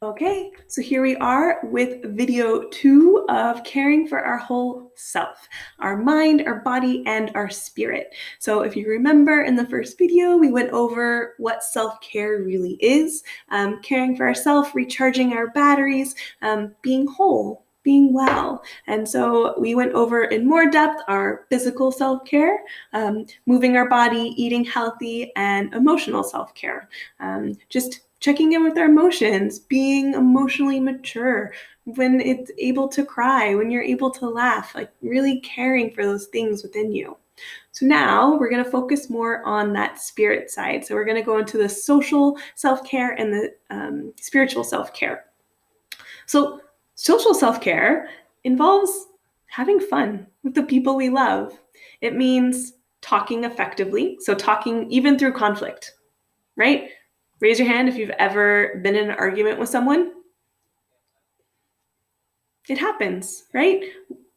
Okay, so here we are with video 2 of caring for our whole self, our mind, our body, and our spirit. So if you remember in the first video, we went over what self-care really is, caring for ourselves, recharging our batteries, being whole, being well. And so we went over in more depth our physical self-care, moving our body, eating healthy, and emotional self-care. Just checking in with our emotions, being emotionally mature, when it's able to cry, when you're able to laugh, like really caring for those things within you. So now we're going to focus more on that spirit side. So we're going to go into the social self-care and the spiritual self-care. So social self-care involves having fun with the people we love. It means talking effectively, so talking even through conflict, right? Raise your hand if you've ever been in an argument with someone. It happens, right?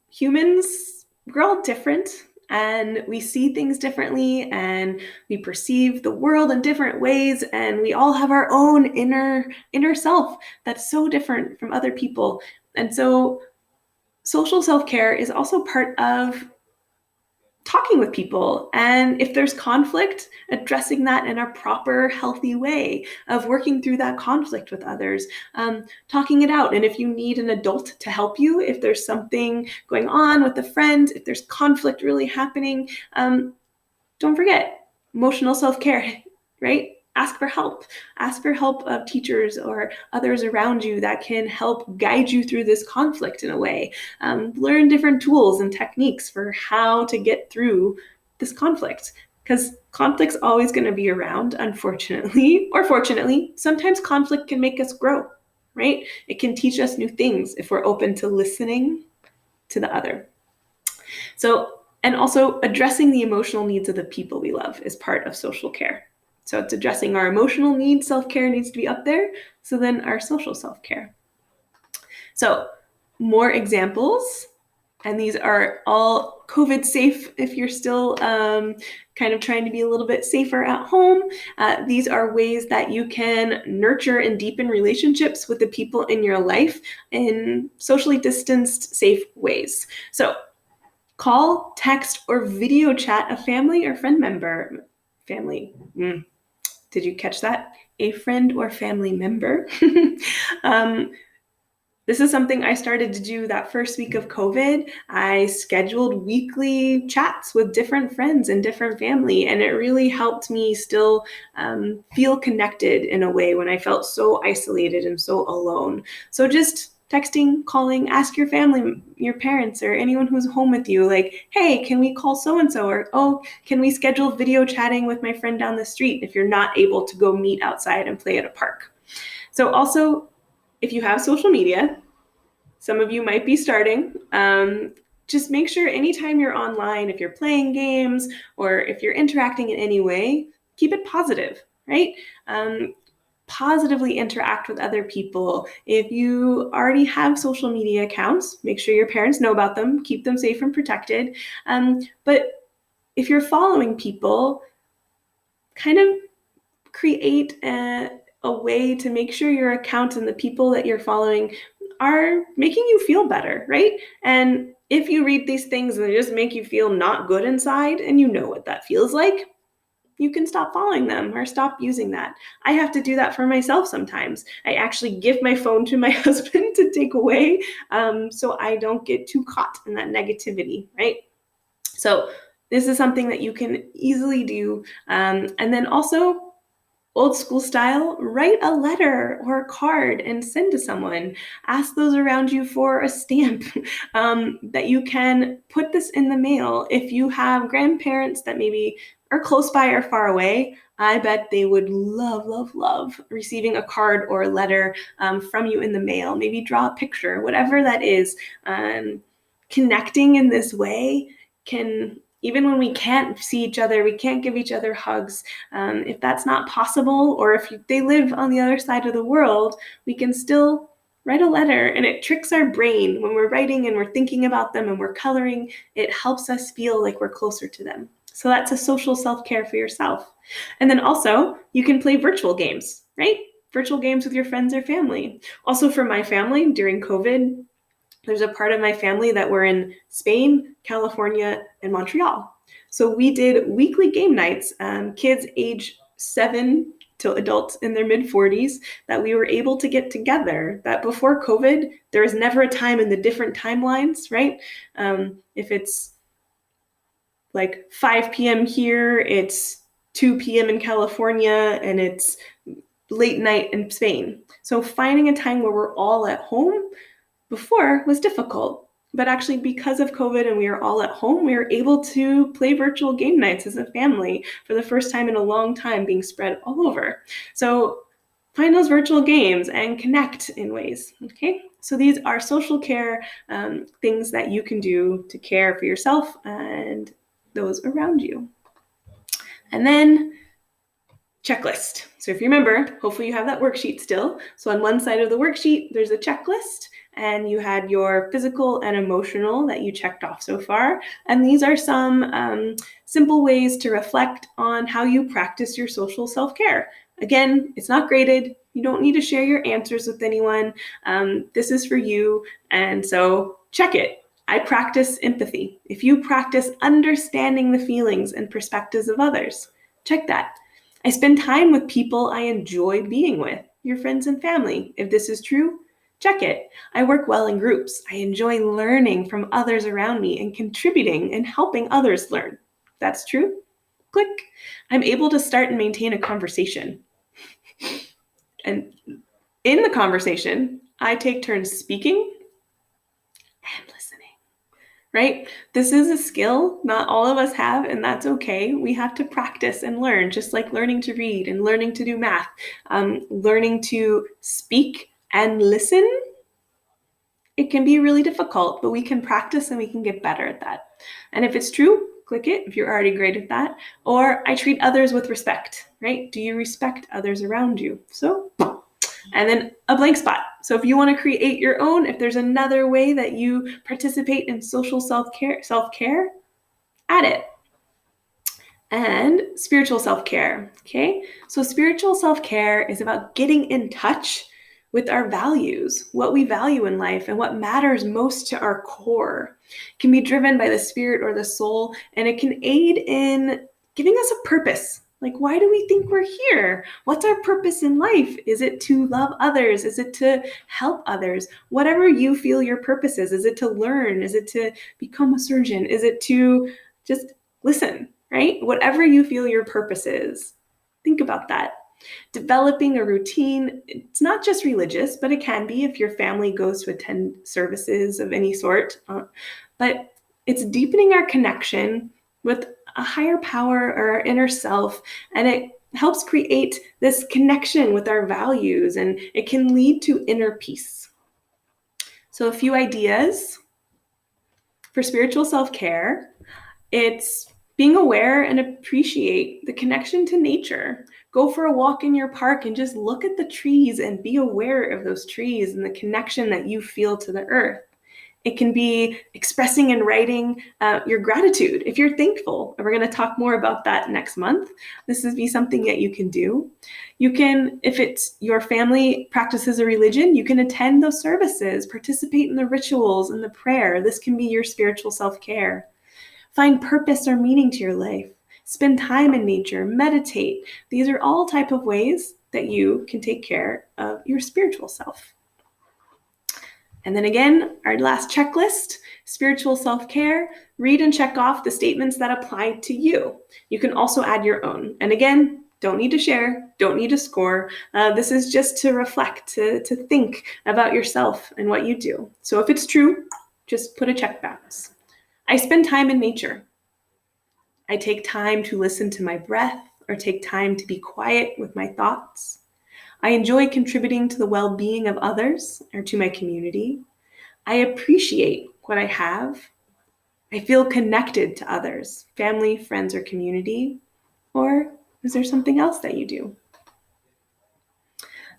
Humans, we're all different and we see things differently and we perceive the world in different ways, and we all have our own inner self that's so different from other people. And so social self-care is also part of talking with people, and if there's conflict, addressing that in a proper, healthy way of working through that conflict with others, talking it out. And if you need an adult to help you, if there's something going on with a friend, if there's conflict really happening, don't forget emotional self-care, right? Ask for help. Ask for help of teachers or others around you that can help guide you through this conflict in a way. Learn different tools and techniques for how to get through this conflict, because conflict's always going to be around, unfortunately, or fortunately. Sometimes conflict can make us grow, right? It can teach us new things if we're open to listening to the other. So, and also addressing the emotional needs of the people we love is part of social care. So it's addressing our emotional needs. Self-care needs to be up there. So then our social self-care. So more examples, and these are all COVID safe if you're still kind of trying to be a little bit safer at home. These are ways that you can nurture and deepen relationships with the people in your life in socially distanced, safe ways. So call, text, or video chat a family or friend member. Family. Did you catch that? A friend or family member. This is something I started to do that first week of COVID. I scheduled weekly chats with different friends and different family, and it really helped me still feel connected in a way when I felt so isolated and so alone. So just texting, calling, ask your family, your parents, or anyone who's home with you, like, hey, can we call so-and-so? Or, oh, can we schedule video chatting with my friend down the street if you're not able to go meet outside and play at a park? So also, if you have social media, some of you might be starting, just make sure anytime you're online, if you're playing games or if you're interacting in any way, keep it positive, right? Positively interact with other people. If you already have social media accounts, make sure your parents know about them, keep them safe and protected. But if you're following people, kind of create a way to make sure your account and the people that you're following are making you feel better, right? And if you read these things and they just make you feel not good inside, and you know what that feels like, you can stop following them or stop using that. I have to do that for myself sometimes. I actually give my phone to my husband to take away, so I don't get too caught in that negativity, right? So this is something that you can easily do. And then also, old school style, write a letter or a card and send to someone. Ask those around you for a stamp that you can put this in the mail. If you have grandparents that maybe are close by or far away, I bet they would love receiving a card or a letter from you in the mail. Maybe draw a picture, whatever that is. Connecting in this way can, even when we can't see each other, we can't give each other hugs, if that's not possible, or if they live on the other side of the world, we can still write a letter. And it tricks our brain when we're writing and we're thinking about them and we're coloring. It helps us feel like we're closer to them. So that's a social self-care for yourself. And then also, you can play virtual games, right? virtual games with your friends or family. Also for my family during COVID, there's a part of my family that were in Spain, California, and Montreal. So we did weekly game nights, kids age 7 to adults in their mid-40s, that we were able to get together. That before COVID, there was never a time in the different timelines, right? If it's like 5 p.m. here, it's 2 p.m. in California, and it's late night in Spain. So finding a time where we're all at home before was difficult. But actually, because of COVID and we were all at home, we were able to play virtual game nights as a family for the first time in a long time, being spread all over. So find those virtual games and connect in ways, okay? So these are social care things that you can do to care for yourself and those around you. And then checklist. So if you remember, hopefully you have that worksheet still. So on one side of the worksheet, there's a checklist, and you had your physical and emotional that you checked off so far. And these are some simple ways to reflect on how you practice your social self-care. Again, it's not graded. You don't need to share your answers with anyone. This is for you. And so check it. I practice empathy. If you practice understanding the feelings and perspectives of others, check that. I spend time with people I enjoy being with, your friends and family. If this is true, check it. I work well in groups. I enjoy learning from others around me and contributing and helping others learn. That's true. Click. I'm able to start and maintain a conversation. And in the conversation, I take turns speaking and listening. Right? This is a skill not all of us have, and that's okay. We have to practice and learn, just like learning to read and learning to do math, learning to speak and listen. It can be really difficult, but we can practice and we can get better at that. And if it's true, click it if you're already great at that. Or I treat others with respect, right? Do you respect others around you? So, and then a blank spot. So if you want to create your own, if there's another way that you participate in social self-care, add it. And spiritual self-care, okay? So spiritual self-care is about getting in touch with our values, what we value in life, and what matters most to our core. It can be driven by the spirit or the soul, and it can aid in giving us a purpose. Like, why do we think we're here? What's our purpose in life? Is it to love others? Is it to help others? Whatever you feel your purpose is it to learn? Is it to become a surgeon? Is it to just listen, right? Whatever you feel your purpose is, think about that. Developing a routine, it's not just religious, but it can be if your family goes to attend services of any sort. But it's deepening our connection with a higher power or our inner self, and it helps create this connection with our values, and it can lead to inner peace. So a few ideas for spiritual self-care. It's being aware and appreciate the connection to nature. Go for a walk in your park and just look at the trees and be aware of those trees and the connection that you feel to the earth. It can be expressing and writing your gratitude if you're thankful. And we're going to talk more about that next month. This would be something that you can do. You can, if it's your family practices a religion, you can attend those services, participate in the rituals and the prayer. This can be your spiritual self-care. Find purpose or meaning to your life. Spend time in nature, meditate. These are all type of ways that you can take care of your spiritual self. And then again, our last checklist, spiritual self-care, read and check off the statements that apply to you. You can also add your own. And again, don't need to share, don't need to score. This is just to reflect, to think about yourself and what you do. So if it's true, just put a check box. I spend time in nature. I take time to listen to my breath or take time to be quiet with my thoughts. I enjoy contributing to the well-being of others or to my community. I appreciate what I have. I feel connected to others, family, friends, or community. Or is there something else that you do?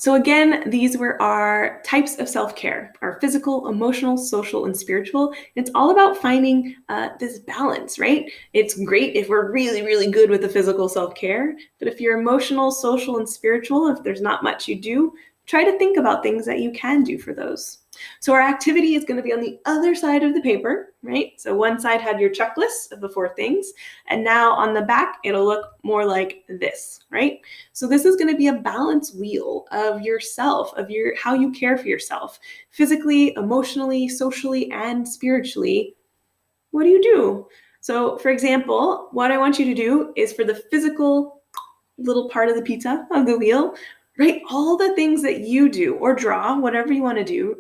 So again, these were our types of self-care, our physical, emotional, social, and spiritual. It's all about finding this balance, right? It's great if we're really, really good with the physical self-care, but if you're emotional, social, and spiritual, if there's not much you do, try to think about things that you can do for those. So our activity is going to be on the other side of the paper, right? So one side had your checklist of the 4 things, and now on the back, it'll look more like this, right? So this is going to be a balance wheel of yourself, of how you care for yourself, physically, emotionally, socially, and spiritually. What do you do? So for example, what I want you to do is for the physical little part of the pizza of the wheel, write all the things that you do or draw, whatever you want to do,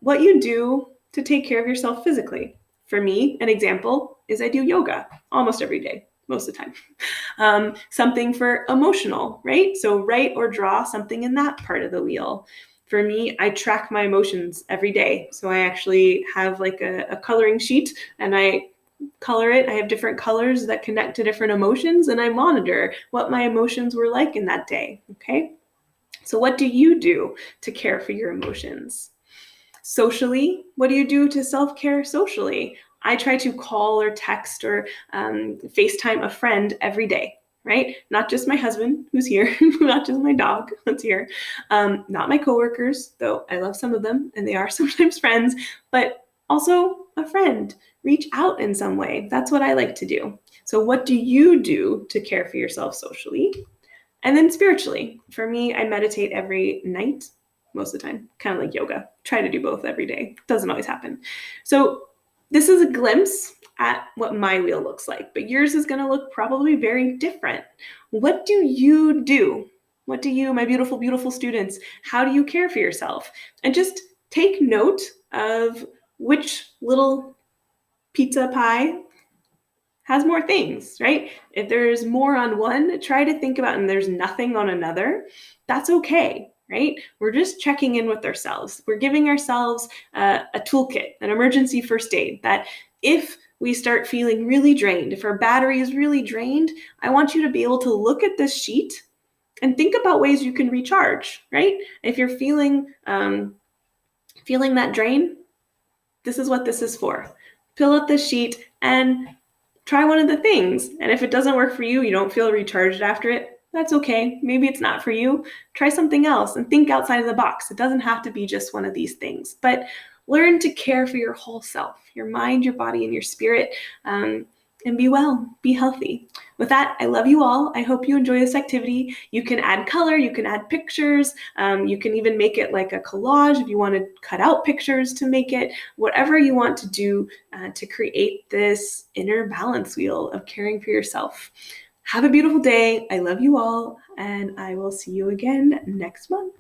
what you do to take care of yourself physically. For me, an example is I do yoga almost every day, most of the time. Something for emotional, right? So write or draw something in that part of the wheel. For me, I track my emotions every day. So I actually have like a coloring sheet and I color it. I have different colors that connect to different emotions and I monitor what my emotions were like in that day. Okay. So what do you do to care for your emotions? Socially, what do you do to self-care socially? I try to call or text or FaceTime a friend every day, right? Not just my husband who's here, not just my dog that's here, not my coworkers, though I love some of them and they are sometimes friends, but also a friend. Reach out in some way. That's what I like to do. So what do you do to care for yourself socially? And then spiritually, for me, I meditate every night, most of the time, kind of like yoga. Try to do both every day. Doesn't always happen. So this is a glimpse at what my wheel looks like, but yours is going to look probably very different. What do you do? What do you, my beautiful, beautiful students, how do you care for yourself? And just take note of which little pizza pie has more things, right? If there's more on one, try to think about, and there's nothing on another, that's okay, right? We're just checking in with ourselves. We're giving ourselves a toolkit, an emergency first aid that if we start feeling really drained, if our battery is really drained, I want you to be able to look at this sheet and think about ways you can recharge, right? If you're feeling that drain, this is what this is for. Fill out this sheet and try one of the things. And if it doesn't work for you, you don't feel recharged after it, that's okay. Maybe it's not for you. Try something else and think outside of the box. It doesn't have to be just one of these things, but learn to care for your whole self, your mind, your body, and your spirit, and be well, be healthy. With that, I love you all. I hope you enjoy this activity. You can add color, you can add pictures, you can even make it like a collage if you want to cut out pictures to make it, whatever you want to do to create this inner balance wheel of caring for yourself. Have a beautiful day. I love you all, and I will see you again next month.